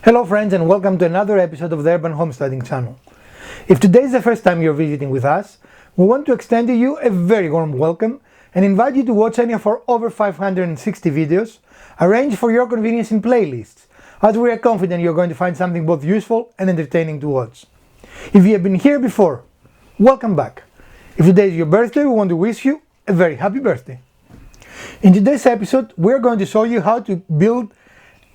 Hello friends, and welcome to another episode of the Urban Homesteading channel. If today is the first time you're visiting with us, we want to extend to you a very warm welcome and invite you to watch any of our over 560 videos arranged for your convenience in playlists, as we are confident you're going to find something both useful and entertaining to watch. If you have been here before, welcome back. If today is your birthday, we want to wish you a very happy birthday. In today's episode, we're going to show you how to build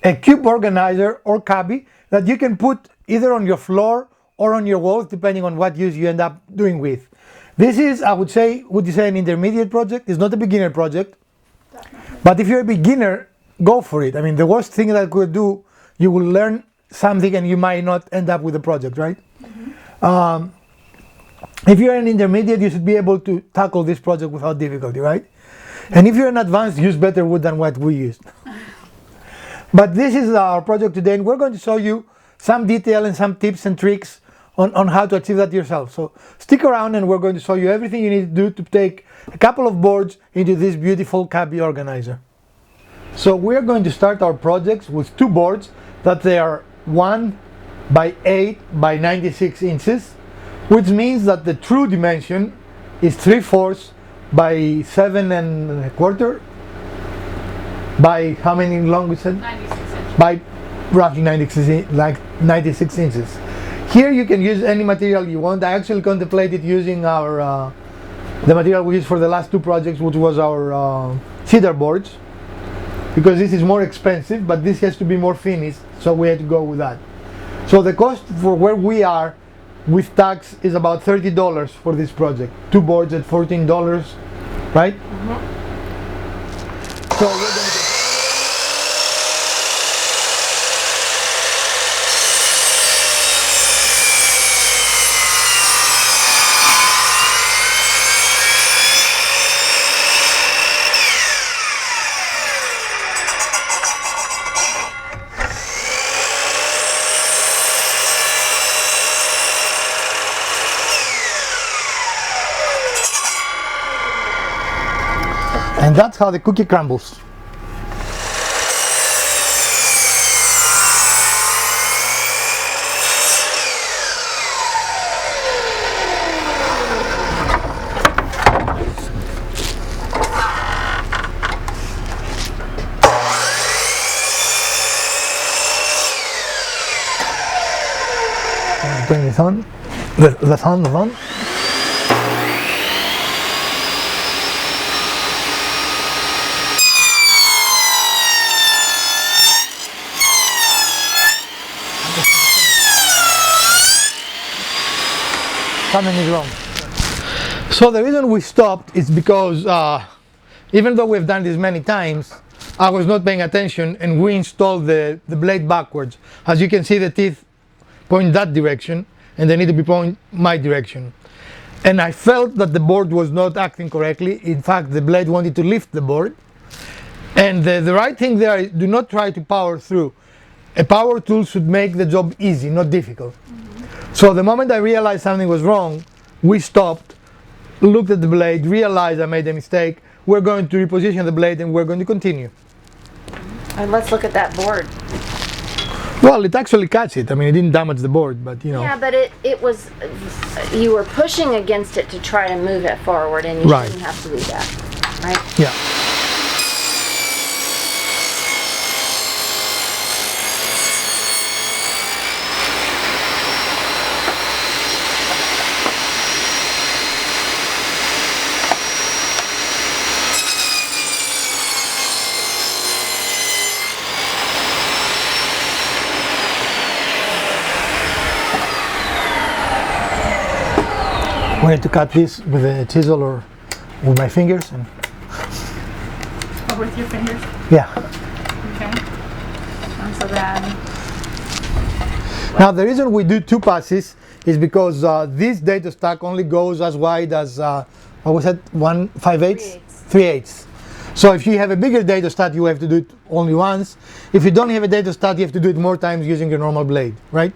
a cube organizer or cubby that you can put either on your floor or on your walls, depending on what use you end up doing with. This is, I would say, an intermediate project. It's not a beginner project. But if you're a beginner, go for it. I mean, the worst thing that could do, you will learn something and you might not end up with a project, right? Mm-hmm. If you're an intermediate, you should be able to tackle this project without difficulty, right? And if you're an advanced, use better wood than what we used. But this is our project today, and we're going to show you some detail and some tips and tricks on how to achieve that yourself. So stick around and we're going to show you everything you need to do to take a couple of boards into this beautiful cubby organizer. So we're going to start our projects with two boards that they are 1 by 8 by 96 inches, which means that the true dimension is 3/4 by 7 1/4 by how many long we said? 96 inches. By roughly 96 inches. Here you can use any material you want. I actually contemplated using our the material we used for the last two projects, which was our cedar boards, because this is more expensive, but this has to be more finished, so we had to go with that. So the cost for where we are with tax is about $30 for this project. Two boards at $14, right? Mm-hmm. So we're going to And that's how the cookie crumbles. Turn this on. The on. Something is wrong. So the reason we stopped is because even though we've done this many times, I was not paying attention and we installed the blade backwards. As you can see, the teeth point that direction and they need to be pointing my direction. And I felt that the board was not acting correctly. In fact, the blade wanted to lift the board. And the right thing there is, do not try to power through. A power tool should make the job easy, not difficult. So the moment I realized something was wrong, we stopped, looked at the blade, realized I made a mistake. We're going to reposition the blade and we're going to continue. And let's look at that board. Well, it actually cuts it. I mean, it didn't damage the board, but you know. Yeah, but it was, you were pushing against it to try to move it forward, and you shouldn't have to do that, right? Yeah. I need to cut this with a chisel or with my fingers. And oh, with your fingers? Yeah. Okay. I'm so bad. Now the reason we do two passes is because this dado stack only goes as wide as, what was that, 1/5/8? 3/8. So if you have a bigger dado stack, you have to do it only once. If you don't have a dado stack, you have to do it more times using your normal blade, right?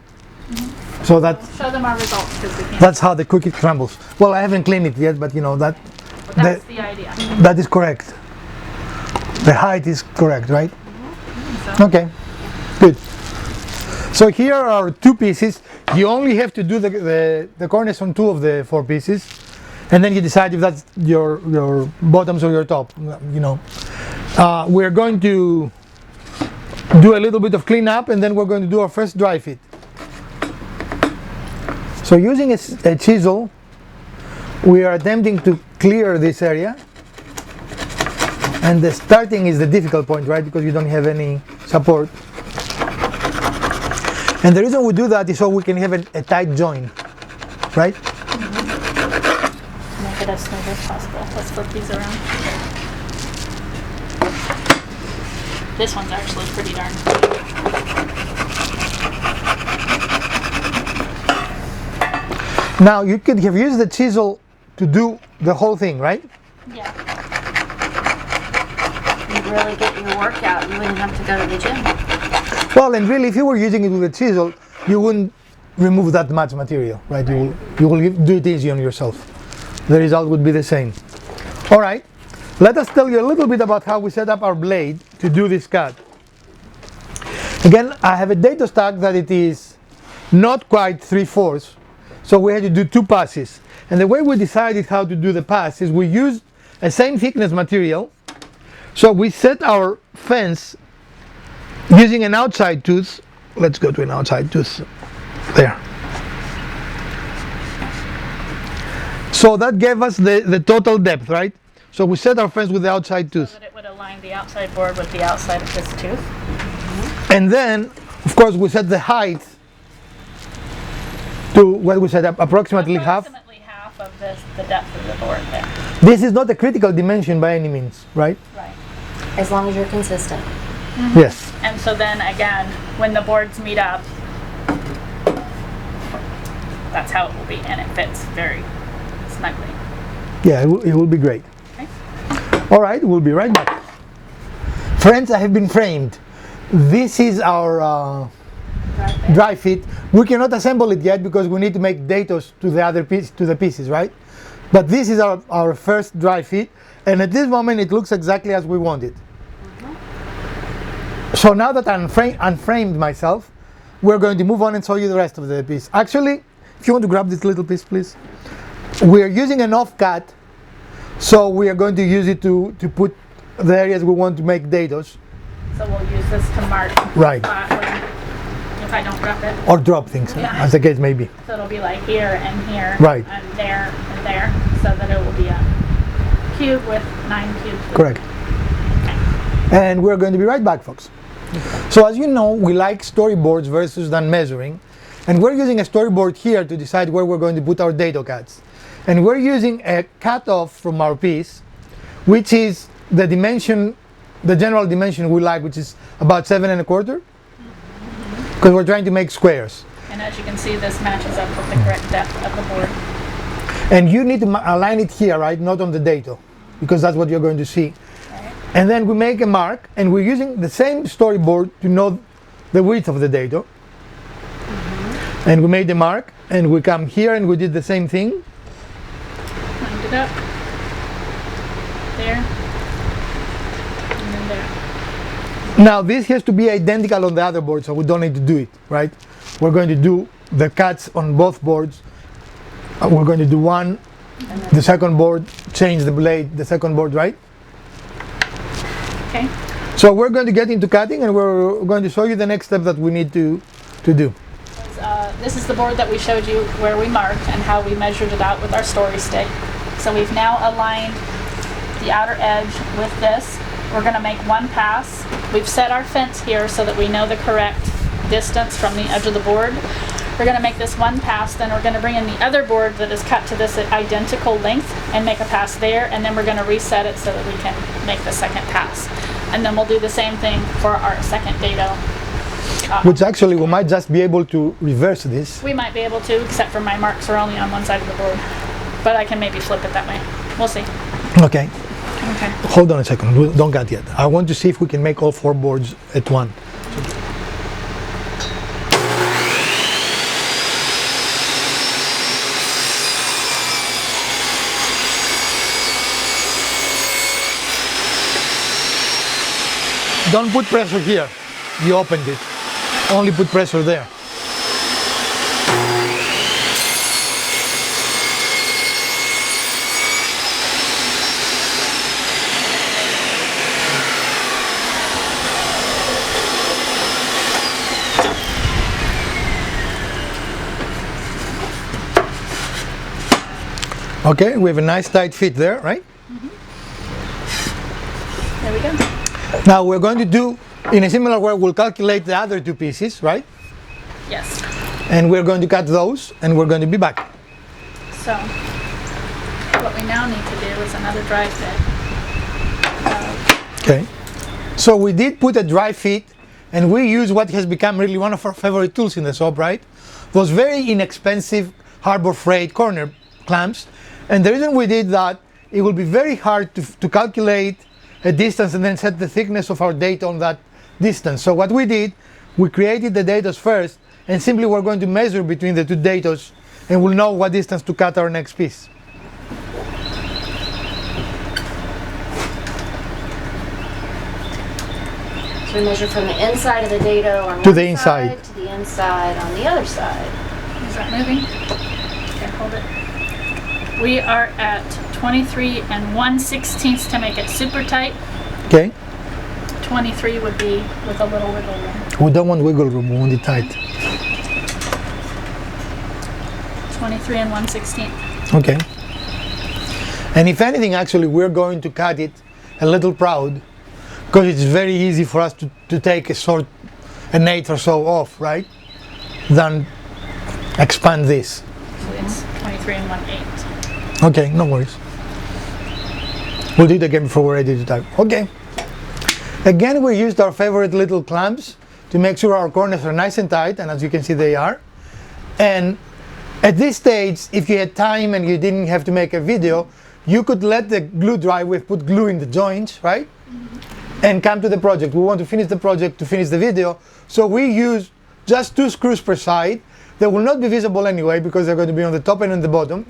Mm-hmm. So that show them our results because we can't. That's how the cookie crumbles. Well, I haven't cleaned it yet, but you know that. But that's the idea. That is correct. The height is correct, right? Mm-hmm. So. Okay, good. So here are 2 pieces. You only have to do the corners on 2 of the 4 pieces, and then you decide if that's your bottoms or your top. You know, we're going to do a little bit of cleanup, and then we're going to do our first dry fit. So using a chisel, we are attempting to clear this area, and the starting is the difficult point, right? Because you don't have any support. And the reason we do that is so we can have a tight joint, right? Make it as smooth as possible. Let's flip these around. This one's actually pretty darn clean. Now you could have used the chisel to do the whole thing, right? Yeah. You'd really get your workout. You wouldn't have to go to the gym. Well, and really, if you were using it with a chisel, you wouldn't remove that much material, right? You will do it easy on yourself. The result would be the same. All right, let us tell you a little bit about how we set up our blade to do this cut. Again, I have a dado stack that it is not quite 3/4, so we had to do 2 passes. And the way we decided how to do the pass is we used a same thickness material. So we set our fence using an outside tooth. Let's go to an outside tooth. There. So that gave us the total depth, right? So we set our fence with the outside tooth. So that it would align the outside board with the outside of this tooth. And then, of course, we set the height to what we set up, approximately half. Approximately half of the depth of the board there. This is not a critical dimension by any means, right? Right. As long as you're consistent. Yes. And so then again, when the boards meet up, that's how it will be, and it fits very snugly. Yeah, it will be great. Okay. All right, we'll be right back. Friends, I have been framed. This is our dry fit. We cannot assemble it yet because we need to make dados to the other piece, to the pieces, right? But this is our first dry fit, and at this moment it looks exactly as we want it. So now that I'm unframed myself, we're going to move on and show you the rest of the piece. Actually, if you want to grab this little piece, please. We're using an offcut, so we are going to use it to put the areas we want to make dados. So we'll use this to mark Right. if I don't drop it. Or drop things, Yeah. as the case may be. So it'll be like here and here, Right. and there, so that it will be a cube with 9 cubes. Correct. And we're going to be right back, folks. So as you know, we like storyboards versus than measuring. And we're using a storyboard here to decide where we're going to put our dado cuts. And we're using a cutoff from our piece, which is the dimension, the general dimension we like, which is about 7 1/4. Because we're trying to make squares. And as you can see, this matches up with the correct depth of the board. And you need to align it here, right? Not on the dado, because that's what you're going to see. And then we make a mark, and we're using the same storyboard to know the width of the dado. And we made the mark, and we come here and we did the same thing. Lined it up. There. And then there. Now this has to be identical on the other board, so we don't need to do it, right? We're going to do the cuts on both boards. We're going to do one, the second board, change the blade, the second board, right? Okay. So we're going to get into cutting, and we're going to show you the next step that we need to do. This is the board that we showed you where we marked and how we measured it out with our story stick. So we've now aligned the outer edge with this. We're going to make one pass. We've set our fence here so that we know the correct distance from the edge of the board. We're going to make this one pass, then we're going to bring in the other board that is cut to this identical length and make a pass there, and then we're going to reset it so that we can make the second pass. And then we'll do the same thing for our second dado. Which actually we might just be able to reverse this. We might be able to, except for my marks are only on one side of the board. But I can maybe flip it that way. We'll see. Okay. Okay. Hold on a second. Don't cut yet. I want to see if we can make all 4 boards at one. Don't put pressure here. You opened it. Only put pressure there. Okay, we have a nice tight fit there, right? There we go. Now we're going to do, in a similar way, we'll calculate the other two pieces, right? Yes. And we're going to cut those, and we're going to be back. So what we now need to do is another dry fit. Okay. So we did put a dry fit, and we use what has become really one of our favorite tools in the shop, right? Those very inexpensive Harbor Freight corner clamps. And the reason we did that, it will be very hard to calculate a distance and then set the thickness of our dado on that distance. So what we did, we created the dados first, and simply we're going to measure between the two dados, and we'll know what distance to cut our next piece. So we measure from the inside of the dado on To one the inside. side to the inside on the other side. Is that moving? Okay, hold it. We are at 23 and 1/16 to make it super tight. Okay? 23 would be with a little wiggle room. We don't want wiggle room, we want it tight. 23 and 1/16. Okay. And if anything, actually, we're going to cut it a little proud, because it's very easy for us to take an eighth or so off, right? Than expand this. So it's 23 and 1/8. Okay, no worries. We'll do it again before we're ready to type. Okay. Again, we used our favorite little clamps to make sure our corners are nice and tight, and as you can see, they are. And at this stage, if you had time and you didn't have to make a video, you could let the glue dry. We've put glue in the joints, right? And come to the project. We want to finish the project to finish the video. So we use just 2 screws per side. They will not be visible anyway because they're going to be on the top and on the bottom.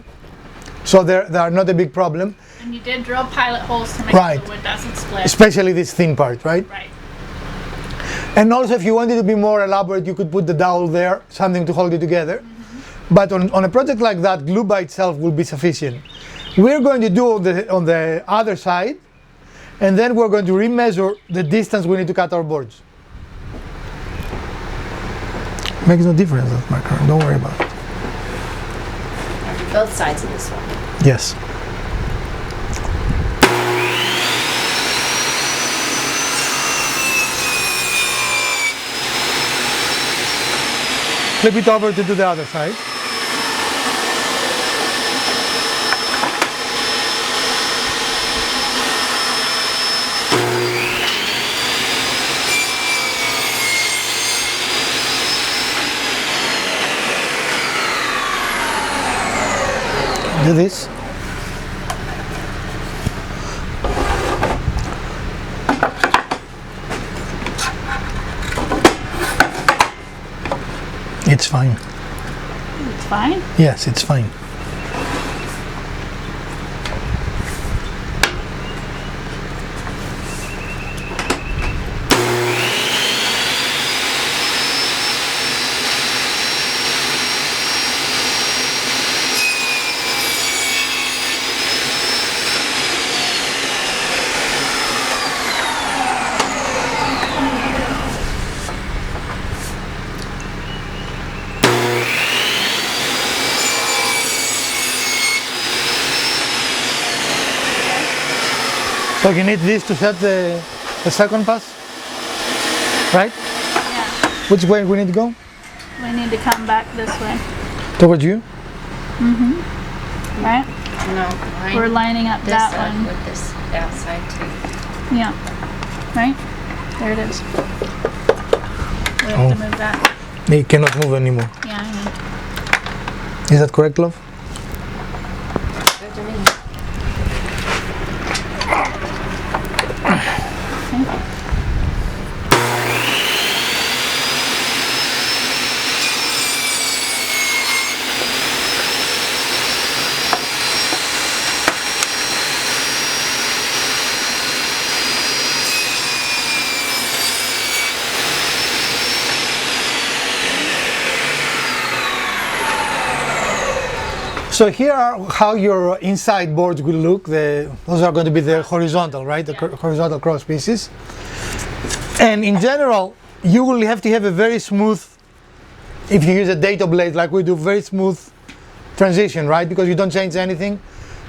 So they are not a big problem. And you did drill pilot holes to make Right. sure the wood doesn't split. Especially this thin part, right? Right. And also if you wanted to be more elaborate, you could put the dowel there, something to hold it together. But on a project like that, glue by itself will be sufficient. We're going to do on the other side, and then we're going to remeasure the distance we need to cut our boards. Makes no difference, that marker, don't worry about it. Both sides of this one. Yes. Flip it over to do the other side. Do this. It's fine. It's fine. Yes, it's fine. So you need this to set the second pass, right? Yeah. Which way we need to go? We need to come back this way. Towards you? Right? No, We're lining up this that side one. with this outside too. Yeah. Right? There it is. We have to move that. They cannot move anymore. Yeah, I know. Is that correct, love? Good to me. So here are how your inside boards will look. Those are going to be the horizontal, right? The horizontal cross pieces. And in general, you will have to have a very smooth, if you use a dado blade like we do, very smooth transition, right? Because you don't change anything.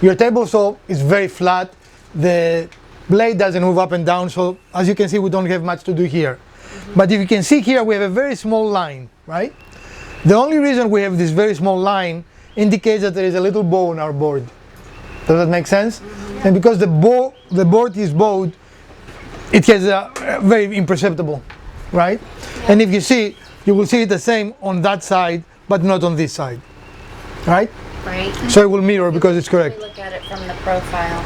Your table saw is very flat. The blade doesn't move up and down, so as you can see, we don't have much to do here. But if you can see here, we have a very small line, right? The only reason we have this very small line indicates that there is a little bow on our board. Does that make sense? And because the board is bowed, it has a very imperceptible, right? And if you see, you will see it the same on that side, but not on this side, right? Right. So it will mirror because it's correct. Look at it from the profile.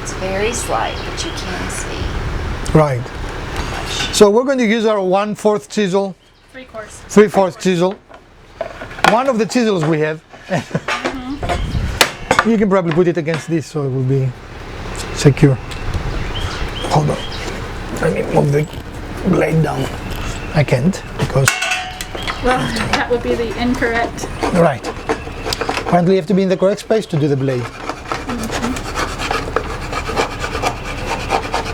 It's very slight, but you can see. Right. So we're going to use our 1/4 chisel, 3/4 chisel. One of the chisels we have. You can probably put it against this so it will be secure. Hold on. Let me move the blade down. I can't because... Well, that would be the incorrect. Right. Apparently you have to be in the correct space to do the blade.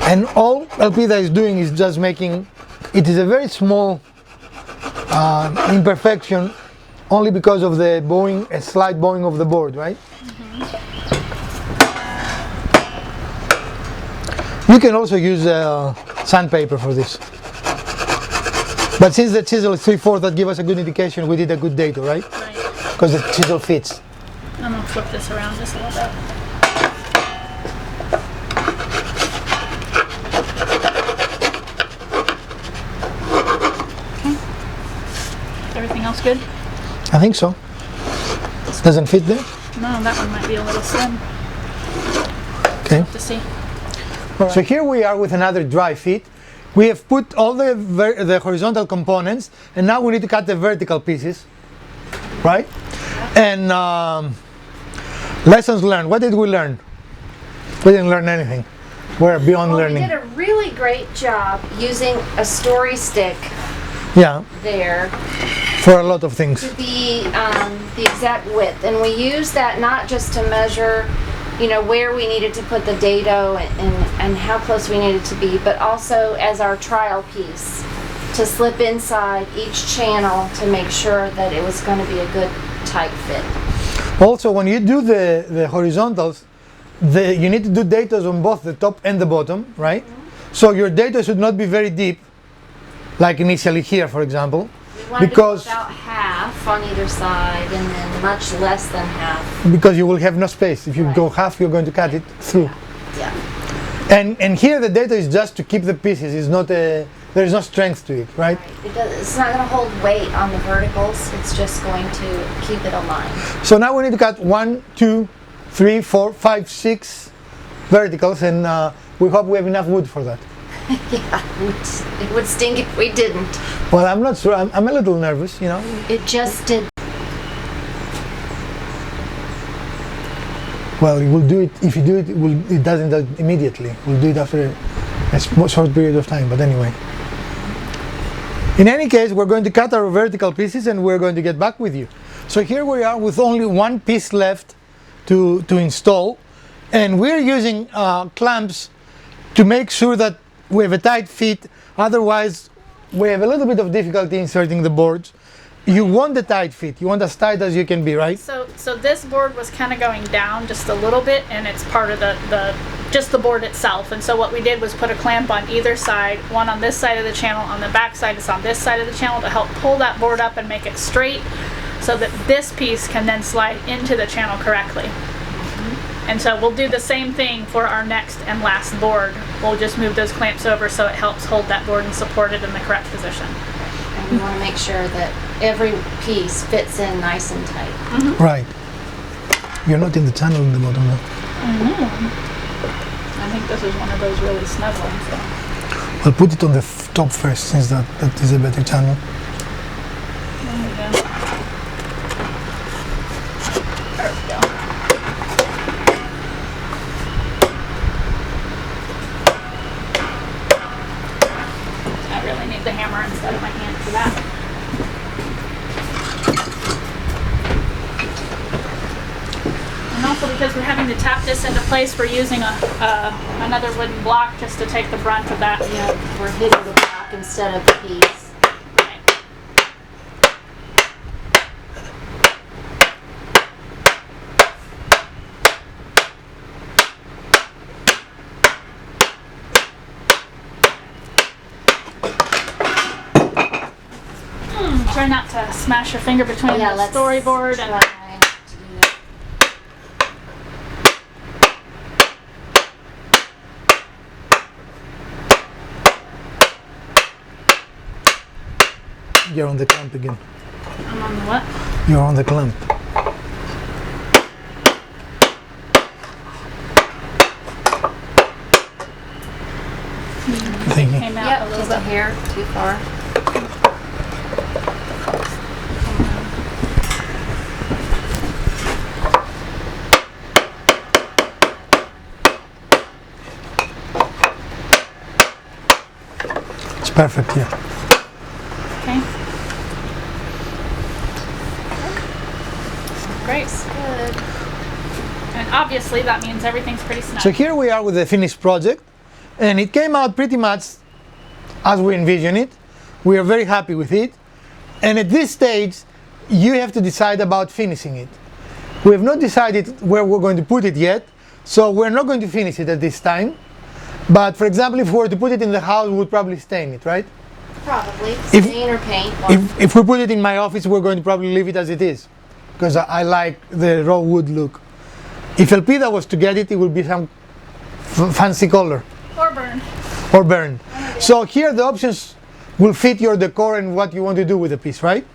And all Elpida is doing is just making, it is a very small imperfection only because of the bowing, a slight bowing of the board, right? You can also use sandpaper for this. But since the chisel is 3/4, that gives us a good indication we did a good dado, right? Right. Because the chisel fits. I'm going to flip this around just a little bit. Everything else good? I think so. Doesn't fit there? No, that one might be a little slim. Okay. To see. So here we are with another dry fit. We have put all the horizontal components, and now we need to cut the vertical pieces, right? And lessons learned. What did we learn? We didn't learn anything. We're beyond learning. We did a really great job using a story stick Yeah, there for a lot of things. to be the exact width, and we used that not just to measure, you know, where we needed to put the dado and how close we needed to be, but also as our trial piece to slip inside each channel to make sure that it was going to be a good tight fit. Also, when you do the horizontals, you need to do dados on both the top and the bottom, right? So your dado should not be very deep, like initially here, for example. We wanted Because- to go about half on either side and then much less than half. Because you will have no space. If you Right. go half, you're going to cut it through. Yeah. And here the dado is just to keep the pieces. It's not there is no strength to it, right? It's not going to hold weight on the verticals. It's just going to keep it aligned. So now we need to cut 1, 2, 3, 4, 5, 6 verticals, and we hope we have enough wood for that. Yeah, it would stink if we didn't. Well, I'm not sure. I'm a little nervous, you know. It just did. Well, it will do it. If you do it, it doesn't do it immediately. We'll do it after a short period of time. But anyway. In any case, we're going to cut our vertical pieces and we're going to get back with you. So here we are with only one piece left to install, and we're using clamps to make sure that we have a tight fit. Otherwise, we have a little bit of difficulty inserting the boards. You want the tight fit. You want as tight as you can be, right? So this board was kind of going down just a little bit, and it's part of just the board itself. And so what we did was put a clamp on either side, one on this side of the channel, on the back side is on this side of the channel, to help pull that board up and make it straight so that this piece can then slide into the channel correctly. And so we'll do the same thing for our next and last board. We'll just move those clamps over so it helps hold that board and support it in the correct position. And we want to make sure that every piece fits in nice and tight. Right. You're not in the channel in the bottom though. I think this is one of those really snug ones. So. I'll put it on the top first, since that is a better channel. There we go. There we go. I really need the hammer instead of my hand for that. And also because we're having to tap this into place, we're using another wooden block just to take the brunt of that. Yeah, we're hitting the block instead of the piece. Try not to smash your finger between Yeah, the let's storyboard and try to do that. You're on the clamp again. I'm on the what? You're on the clamp. Thinking. Came out a Yep, little just a bit. hair too far. It's perfect here. Okay. Great. Good. And obviously that means everything's pretty snug. So here we are with the finished project, and it came out pretty much as we envisioned it. We are very happy with it, and at this stage you have to decide about finishing it. We have not decided where we're going to put it yet, so we're not going to finish it at this time. But for example, if we were to put it in the house, we would probably stain it, right? Probably. If- Stain or paint. If we put it in my office, we're going to probably leave it as it is, because I like the raw wood look. If Elpida was to get it, it would be some fancy color Or burn. or burned. So here the options will fit your decor and what you want to do with the piece, right?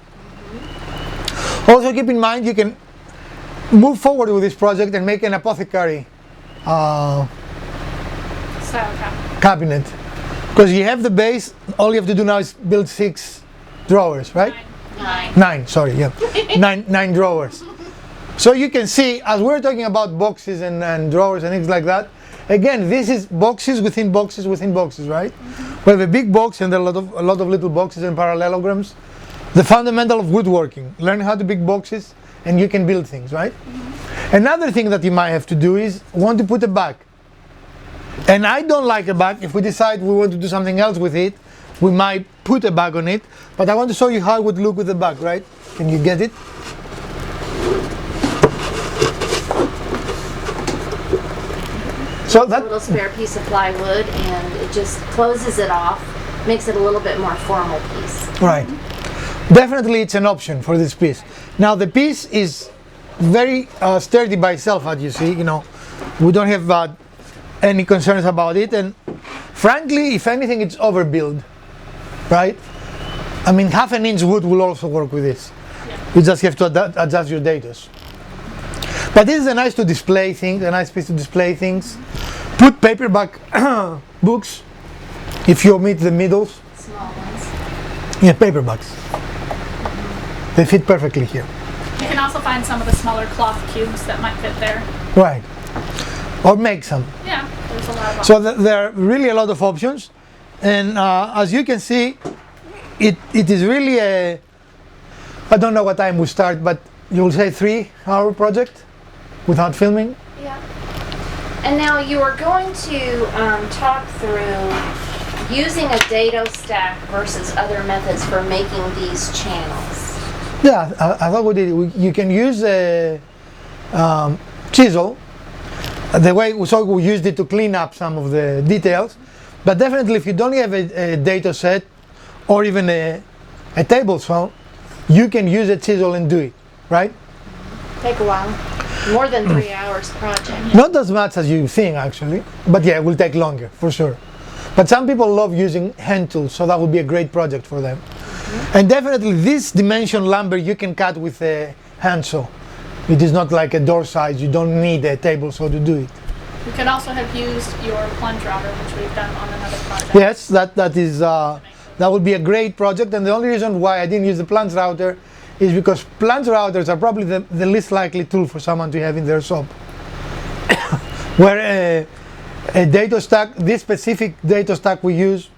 Also keep in mind you can move forward with this project and make an apothecary Style cabinet. cabinet, because you have the base. All you have to do now is build 6 drawers, right? 9. 9, sorry, yeah. 9 drawers. So you can see, as we're talking about boxes and drawers and things like that, again, this is boxes within boxes within boxes, right? We have a big box and a lot of little boxes and parallelograms. The fundamental of woodworking. Learn how to big boxes and you can build things, right? Another thing that you might have to do is want to put a back. And I don't like a back. If we decide we want to do something else with it, we might put a back on it. But I want to show you how it would look with the back, right? Can you get it? So A that little spare piece of plywood, and it just closes it off, makes it a little bit more formal piece. right. Definitely it's an option for this piece. Now the piece is very sturdy by itself, as you see. You know, we don't have any concerns about it, and frankly, if anything, it's overbuilt, right? I mean, 1/2 inch wood will also work with this. Yeah. You just have to adjust your dados. But this is a nice piece to display things. Put paperback books if you omit the middles. Small ones. Yeah, paperbacks. They fit perfectly here. You can also find some of the smaller cloth cubes that might fit there. Right. Or make some. Yeah, there's a lot of So there are really a lot of options. And as you can see, it is really I don't know what time we start, but you will say 3-hour project without filming. Yeah. And now you are going to talk through using a dado stack versus other methods for making these channels. Yeah, I thought we did. You can use a chisel. The way we used it to clean up some of the details. But definitely, if you don't have a dado set or even a table saw, you can use a chisel and do it, right? Take a while. More than 3 hours project. Not as much as you think, actually. But yeah, it will take longer, for sure. But some people love using hand tools, so that would be a great project for them. And definitely this dimension lumber you can cut with a hand saw. It is not like a door size. You don't need a table saw to do it. You could also have used your plunge router, which we've done on another project. Yes, that would be a great project. And the only reason why I didn't use the plunge router is because plunge routers are probably the least likely tool for someone to have in their shop. Where a dado stack, this specific dado stack we use,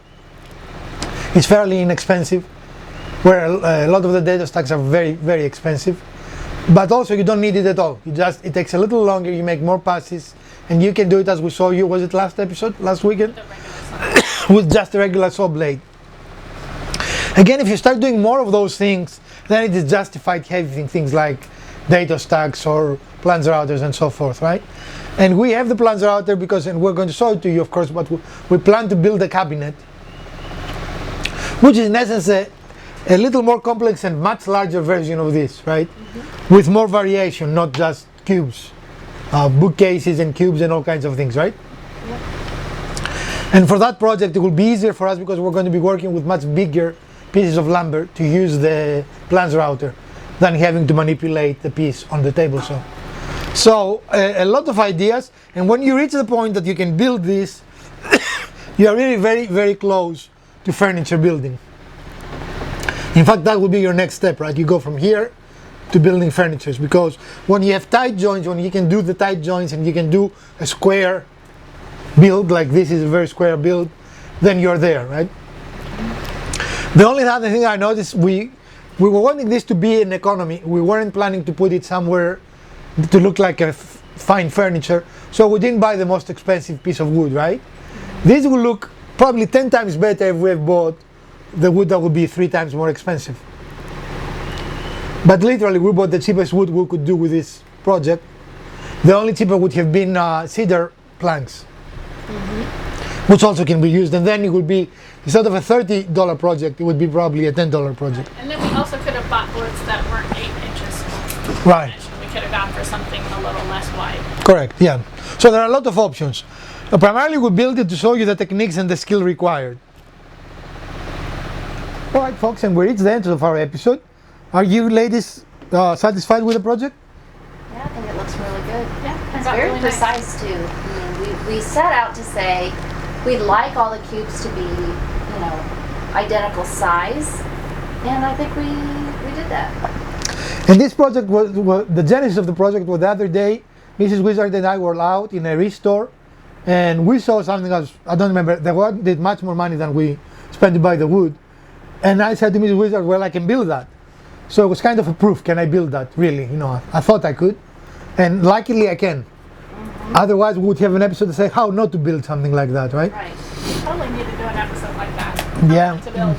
is fairly inexpensive. Where a lot of the dado stacks are very, very expensive. But also you don't need it at all. It takes a little longer, you make more passes, and you can do it as we saw you, was it last weekend? The regular size. With just a regular saw blade. Again, if you start doing more of those things, then it is justified having things like dado stacks or plunge routers and so forth, right? And we have the plunge router because, and we're going to show it to you, of course, but we plan to build a cabinet, which is in essence a little more complex and much larger version of this, right? With more variation, not just cubes, bookcases and cubes and all kinds of things, right? And for that project, it will be easier for us because we're going to be working with much bigger pieces of lumber to use the plans router than having to manipulate the piece on the table saw. So a lot of ideas, and when you reach the point that you can build this, you are really very, very close to furniture building. In fact, that will be your next step, right? You go from here to building furniture, because when you have tight joints, when you can do the tight joints and you can do a square build, like this is a very square build, then you're there, right? The only other thing I noticed, we were wanting this to be an economy. We weren't planning to put it somewhere to look like a fine furniture, so we didn't buy the most expensive piece of wood, right? This will look probably 10 times better if we have bought the wood that would be 3 times more expensive. But literally, we bought the cheapest wood we could do with this project. The only cheaper would have been cedar planks, which also can be used, and then it would be, instead of a $30 project, it would be probably a $10 project. And then we also could have bought boards that weren't 8 inches. Right. We could have gone for something a little less wide. Correct, yeah. So there are a lot of options. Primarily, we built it to show you the techniques and the skill required. Alright folks, and we reached the end of our episode. Are you ladies satisfied with the project? Yeah, I think it looks really good. Yeah, It's very really precise too. I mean, we set out to say we'd like all the cubes to be, you know, identical size, and I think we did that. And this project was the genesis of the project was the other day. Mrs. Wizard and I were out in a restore, and we saw something else. I don't remember. The one did much more money than we spent to buy the wood. And I said to Mrs. Wizard, well, I can build that. So it was kind of a proof. Can I build that? Really, you know, I thought I could, and luckily I can. Otherwise, we would have an episode to say how not to build something like that, right? Right. We totally need to do an episode like that. Yeah. To build.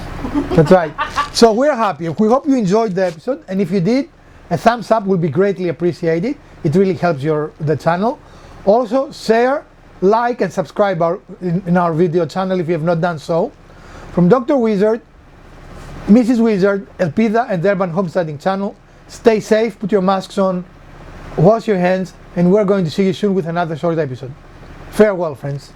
That's right. So we're happy. We hope you enjoyed the episode, and if you did, a thumbs up will be greatly appreciated. It really helps the channel. Also, share, like, and subscribe in our video channel if you have not done so. From Dr. Wizard, Mrs. Wizard, Elpida, and the Urban Homesteading channel, stay safe, put your masks on, wash your hands, and we're going to see you soon with another short episode. Farewell, friends.